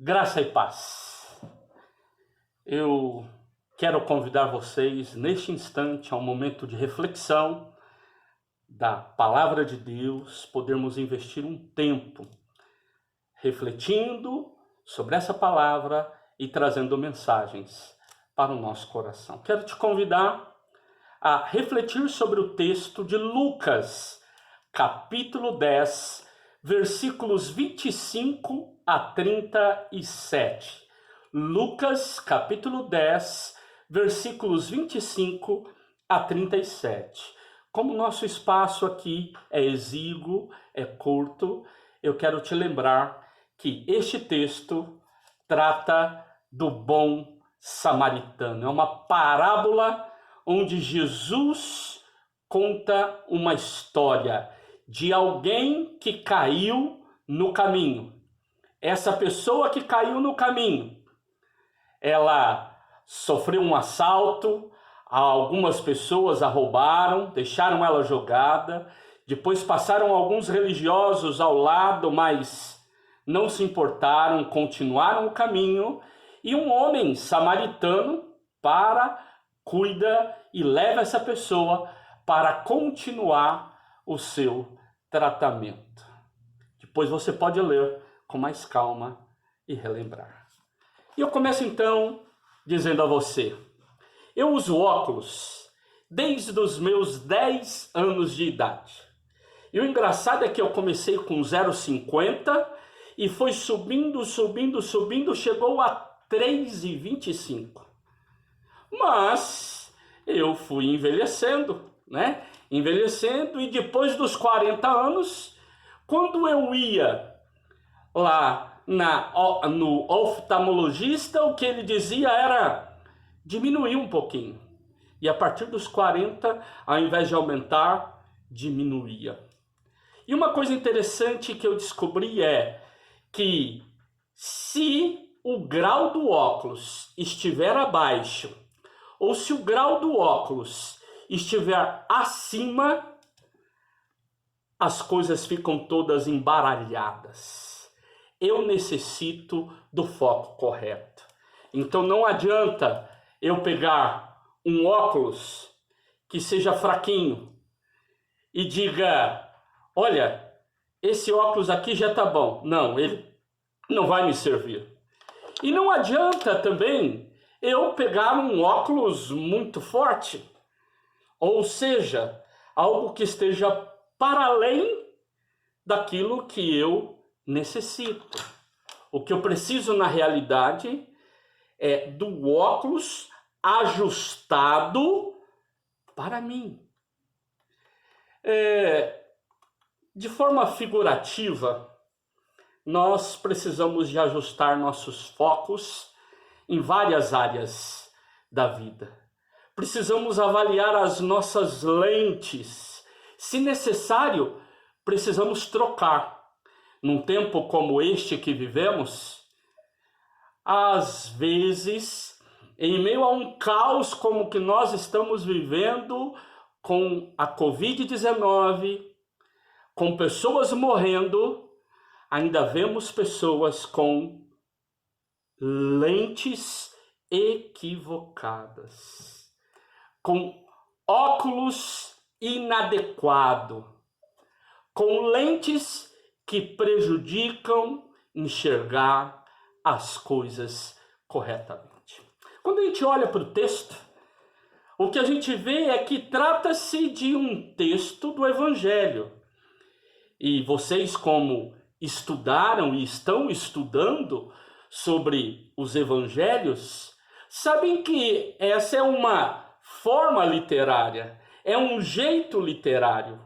Graça e paz. Eu quero convidar vocês neste instante a um momento de reflexão da palavra de Deus, podermos investir um tempo refletindo sobre essa palavra e trazendo mensagens para o nosso coração. Quero te convidar a refletir sobre o texto de Lucas, capítulo 10, versículos 25 a 37. Lucas, capítulo 10, versículos 25 a 37. Como o nosso espaço aqui é exíguo, é curto, eu quero te lembrar que este texto trata do bom samaritano. É uma parábola onde Jesus conta uma história de alguém que caiu no caminho. Essa pessoa que caiu no caminho, ela sofreu um assalto, algumas pessoas a roubaram, deixaram ela jogada, depois passaram alguns religiosos ao lado, mas não se importaram, continuaram o caminho, e um homem samaritano cuida e leva essa pessoa para continuar o seu tratamento. Depois você pode ler com mais calma e relembrar. E eu começo então dizendo a você, eu uso óculos desde os meus 10 anos de idade. E o engraçado é que eu comecei com 0,50 e foi subindo, chegou a 3,25. Mas eu fui envelhecendo, Envelhecendo, e depois dos 40 anos, quando eu ia lá no oftalmologista, o que ele dizia era diminuir um pouquinho. E a partir dos 40, ao invés de aumentar, diminuía. E uma coisa interessante que eu descobri é que se o grau do óculos estiver abaixo, ou se o grau do óculos estiver acima, as coisas ficam todas embaralhadas. Eu necessito do foco correto. Então não adianta eu pegar um óculos que seja fraquinho e diga, olha, esse óculos aqui já tá bom. Não, ele não vai me servir. E não adianta também eu pegar um óculos muito forte, ou seja, algo que esteja para além daquilo que eu necessito. O que eu preciso na realidade é do óculos ajustado para mim. De forma figurativa, nós precisamos de ajustar nossos focos em várias áreas da vida. Precisamos avaliar as nossas lentes. Se necessário, precisamos trocar. Num tempo como este que vivemos, às vezes, em meio a um caos como que nós estamos vivendo, com a Covid-19, com pessoas morrendo, ainda vemos pessoas com lentes equivocadas, com óculos inadequados, com lentes que prejudicam enxergar as coisas corretamente. Quando a gente olha para o texto, o que a gente vê é que trata-se de um texto do Evangelho. E vocês, como estudaram e estão estudando sobre os Evangelhos, sabem que essa é uma forma literária, é um jeito literário.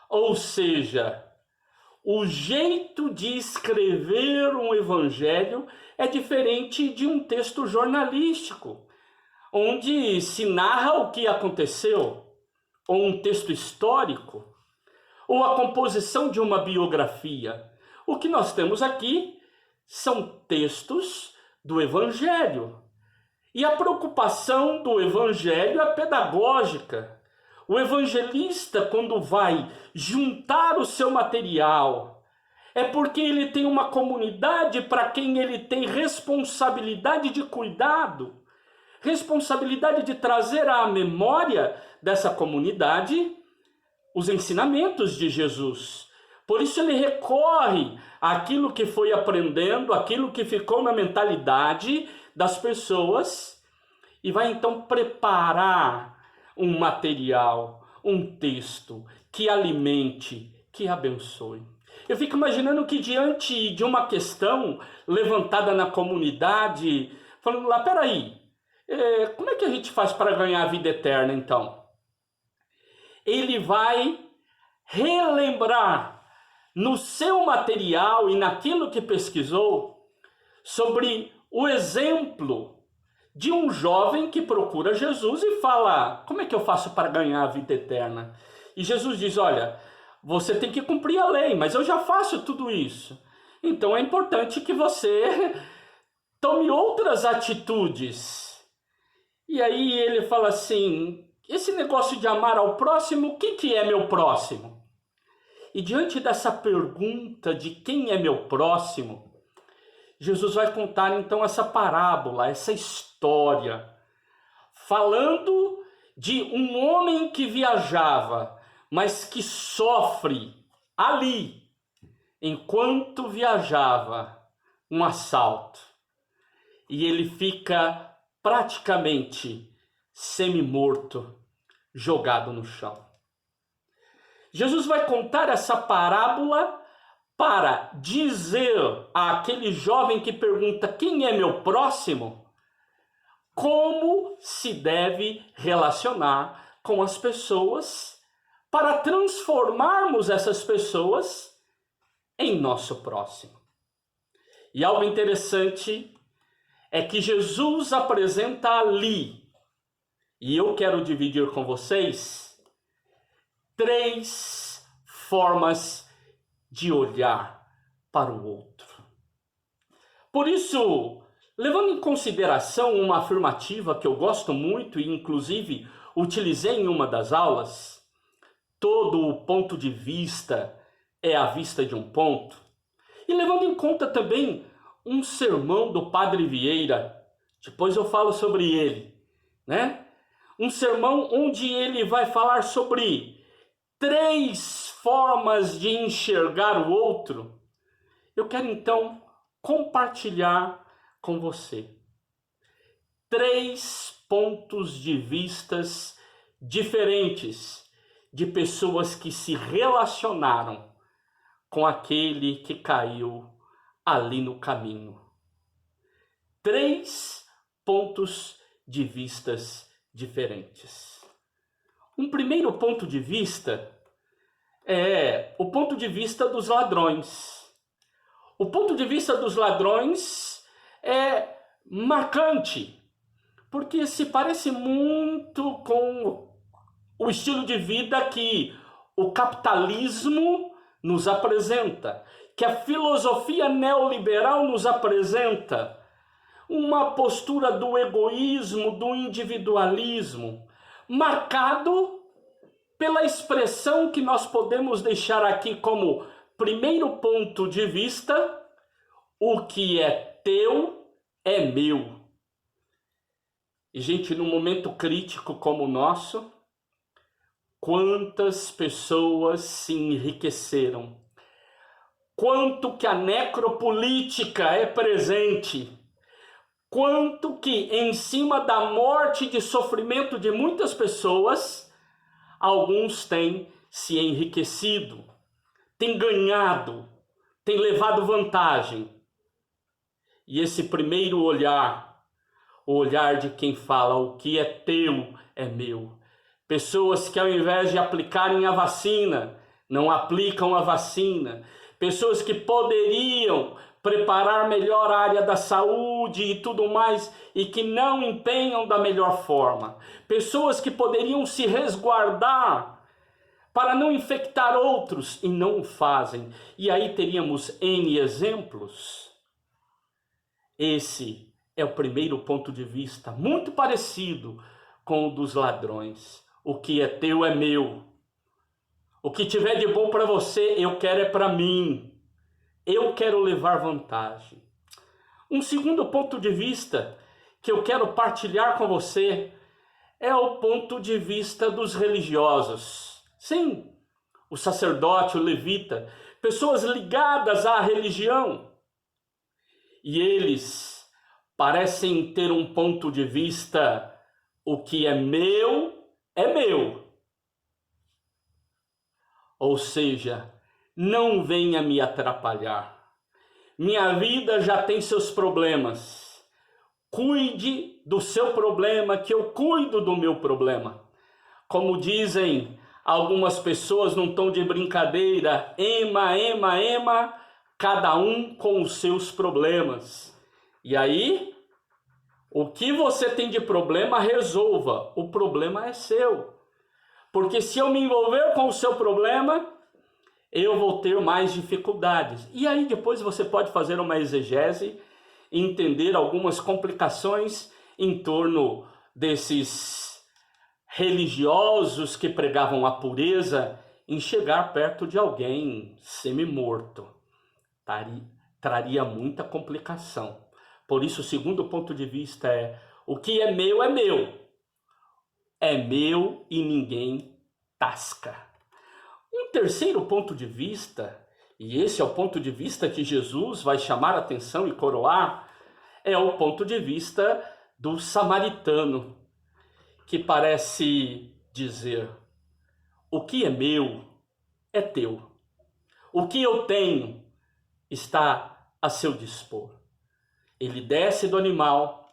Ou seja, o jeito de escrever um evangelho é diferente de um texto jornalístico, onde se narra o que aconteceu, ou um texto histórico, ou a composição de uma biografia. O que nós temos aqui são textos do evangelho. E a preocupação do evangelho é pedagógica. O evangelista, quando vai juntar o seu material, é porque ele tem uma comunidade para quem ele tem responsabilidade de cuidado, responsabilidade de trazer à memória dessa comunidade os ensinamentos de Jesus. Por isso ele recorre àquilo que foi aprendendo, àquilo que ficou na mentalidade das pessoas, e vai então preparar um material, um texto que alimente, que abençoe. Eu fico imaginando que diante de uma questão levantada na comunidade, falando lá, peraí, como é que a gente faz para ganhar a vida eterna então? Ele vai relembrar no seu material e naquilo que pesquisou sobre o exemplo de um jovem que procura Jesus e fala, como é que eu faço para ganhar a vida eterna? E Jesus diz, olha, você tem que cumprir a lei, mas eu já faço tudo isso. Então é importante que você tome outras atitudes. E aí ele fala assim, esse negócio de amar ao próximo, o que é meu próximo? E diante dessa pergunta de quem é meu próximo, Jesus vai contar então essa parábola, essa história, falando de um homem que viajava, mas que sofre ali, enquanto viajava, um assalto. E ele fica praticamente semi-morto, jogado no chão. Jesus vai contar essa parábola para dizer àquele jovem que pergunta quem é meu próximo, como se deve relacionar com as pessoas para transformarmos essas pessoas em nosso próximo. E algo interessante é que Jesus apresenta ali, e eu quero dividir com vocês, 3 formas de olhar para o outro. Por isso, levando em consideração uma afirmativa que eu gosto muito e inclusive utilizei em uma das aulas, todo o ponto de vista é a vista de um ponto, e levando em conta também um sermão do Padre Vieira, depois eu falo sobre ele, né? Um sermão onde ele vai falar sobre 3 formas de enxergar o outro. Eu quero então compartilhar com você 3 pontos de vistas diferentes de pessoas que se relacionaram com aquele que caiu ali no caminho. 3 pontos de vistas diferentes. Um primeiro ponto de vista é o ponto de vista dos ladrões. O ponto de vista dos ladrões é marcante, porque se parece muito com o estilo de vida que o capitalismo nos apresenta, que a filosofia neoliberal nos apresenta, uma postura do egoísmo, do individualismo, marcado pela expressão que nós podemos deixar aqui como primeiro ponto de vista: o que é teu é meu. E, gente, num momento crítico como o nosso, quantas pessoas se enriqueceram, quanto que a necropolítica é presente, quanto que em cima da morte e de sofrimento de muitas pessoas, alguns têm se enriquecido, têm ganhado, têm levado vantagem. E esse primeiro olhar, o olhar de quem fala o que é teu é meu. Pessoas que ao invés de aplicarem a vacina, não aplicam a vacina. Pessoas que poderiam preparar melhor a área da saúde e tudo mais, e que não empenham da melhor forma. Pessoas que poderiam se resguardar para não infectar outros e não o fazem. E aí teríamos N exemplos. Esse é o primeiro ponto de vista, muito parecido com o dos ladrões. O que é teu é meu. O que tiver de bom para você, eu quero é para mim. eu quero levar vantagem. Um segundo ponto de vista que eu quero partilhar com você é o ponto de vista dos religiosos. Sim, o sacerdote, o levita, pessoas ligadas à religião. E eles parecem ter um ponto de vista: o que é meu, é meu. Ou seja, não venha me atrapalhar. Minha vida já tem seus problemas. Cuide do seu problema, que eu cuido do meu problema. Como dizem algumas pessoas num tom de brincadeira, ema, cada um com os seus problemas. E aí, o que você tem de problema, resolva. O problema é seu. Porque se eu me envolver com o seu problema, eu vou ter mais dificuldades. E aí depois você pode fazer uma exegese e entender algumas complicações em torno desses religiosos que pregavam a pureza em chegar perto de alguém semi-morto. Traria muita complicação. Por isso, o segundo ponto de vista é: o que é meu é meu. É meu e ninguém tasca. Um terceiro ponto de vista, e esse é o ponto de vista que Jesus vai chamar a atenção e coroar, é o ponto de vista do samaritano, que parece dizer: o que é meu é teu. O que eu tenho está a seu dispor. Ele desce do animal,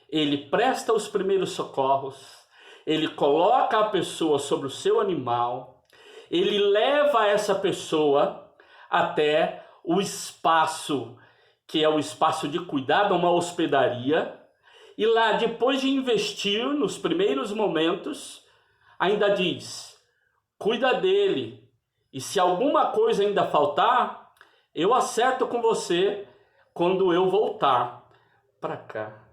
ele presta os primeiros socorros, ele coloca a pessoa sobre o seu animal, ele leva essa pessoa até o espaço, que é o espaço de cuidado, uma hospedaria, e lá, depois de investir nos primeiros momentos, ainda diz: cuida dele, e se alguma coisa ainda faltar, eu acerto com você quando eu voltar para cá.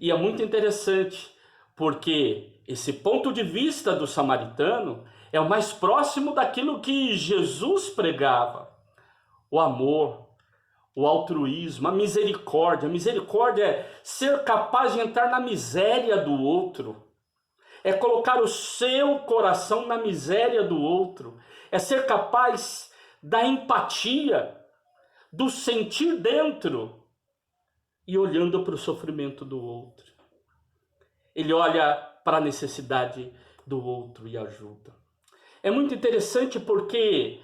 E é muito interessante, porque esse ponto de vista do samaritano é o mais próximo daquilo que Jesus pregava: o amor, o altruísmo, a misericórdia. A misericórdia é ser capaz de entrar na miséria do outro, é colocar o seu coração na miséria do outro, é ser capaz da empatia, do sentir dentro e olhando para o sofrimento do outro. Ele olha para a necessidade do outro e ajuda. É muito interessante porque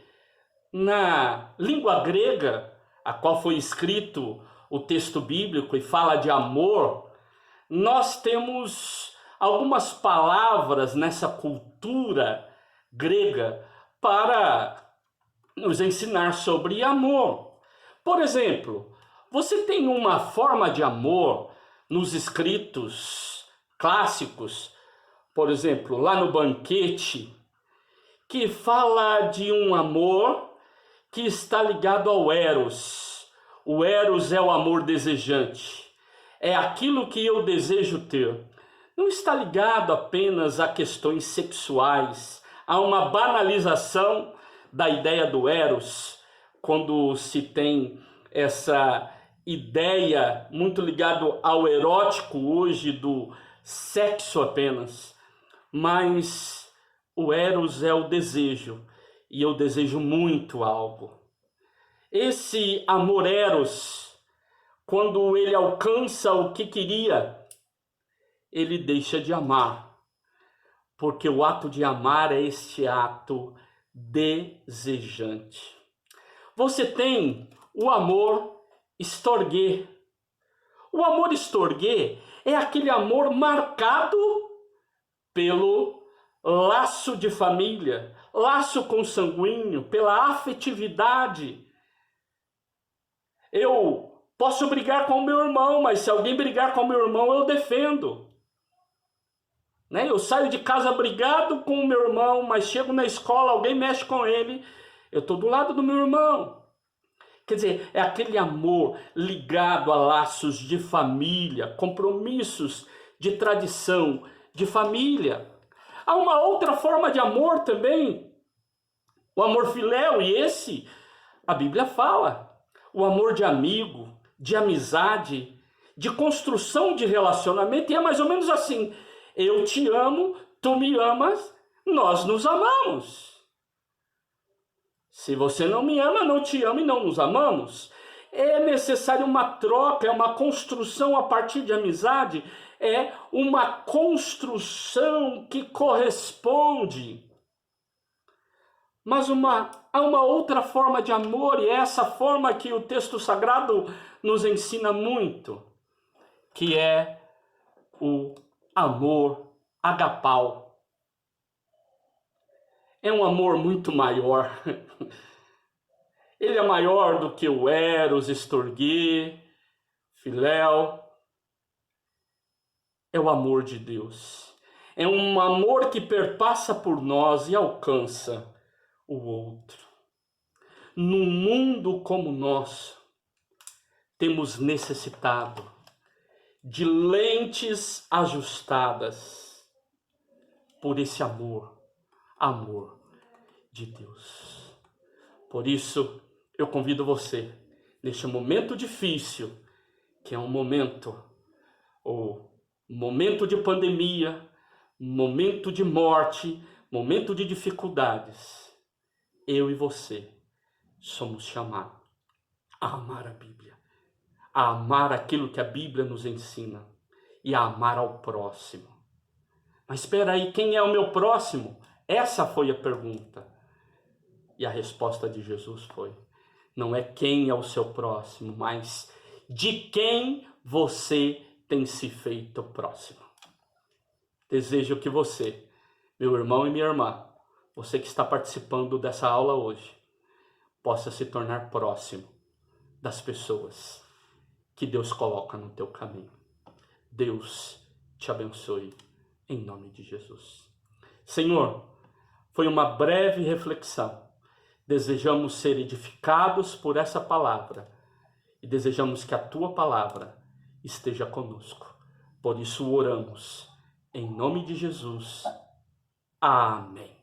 na língua grega, a qual foi escrito o texto bíblico e fala de amor, nós temos algumas palavras nessa cultura grega para nos ensinar sobre amor. Por exemplo, você tem uma forma de amor nos escritos clássicos, por exemplo, lá no Banquete, que fala de um amor que está ligado ao eros. O eros é o amor desejante. É aquilo que eu desejo ter. Não está ligado apenas a questões sexuais. Há uma banalização da ideia do eros, quando se tem essa ideia muito ligado ao erótico hoje, do sexo apenas. Mas o eros é o desejo. E eu desejo muito algo. Esse amor eros, quando ele alcança o que queria, ele deixa de amar. Porque o ato de amar é este ato desejante. Você tem o amor storge. O amor storge é aquele amor marcado pelo laço de família, laço consanguíneo, pela afetividade. Eu posso brigar com o meu irmão, mas se alguém brigar com o meu irmão, eu defendo. Eu saio de casa brigado com o meu irmão, mas chego na escola, alguém mexe com ele, eu estou do lado do meu irmão. Quer dizer, é aquele amor ligado a laços de família, compromissos de tradição, de família. Há uma outra forma de amor também, o amor filéu, e esse a Bíblia fala. o amor de amigo, de amizade, de construção de relacionamento, e é mais ou menos assim: eu te amo, tu me amas, nós nos amamos. Se você não me ama, não te amo e não nos amamos. É necessário uma troca, é uma construção a partir de amizade, é uma construção que corresponde. Mas há uma outra forma de amor, e é essa forma que o texto sagrado nos ensina muito, que é o amor agapau. É um amor muito maior. Ele é maior do que o eros, estorguê, filéu. É o amor de Deus. É um amor que perpassa por nós e alcança o outro. Num mundo como o nosso, temos necessitado de lentes ajustadas por esse amor de Deus. Por isso, eu convido você, neste momento difícil, que é um momento de pandemia, momento de morte, momento de dificuldades, eu e você somos chamados a amar a Bíblia, a amar aquilo que a Bíblia nos ensina e a amar ao próximo. Mas espera aí, quem é o meu próximo? Essa foi a pergunta. E a resposta de Jesus foi: não é quem é o seu próximo, mas de quem você tem se feito próximo. Desejo que você, meu irmão e minha irmã, você que está participando dessa aula hoje, possa se tornar próximo das pessoas que Deus coloca no teu caminho. Deus te abençoe, em nome de Jesus. Senhor, foi uma breve reflexão. Desejamos ser edificados por essa palavra e desejamos que a tua palavra esteja conosco. Por isso oramos, em nome de Jesus. Amém.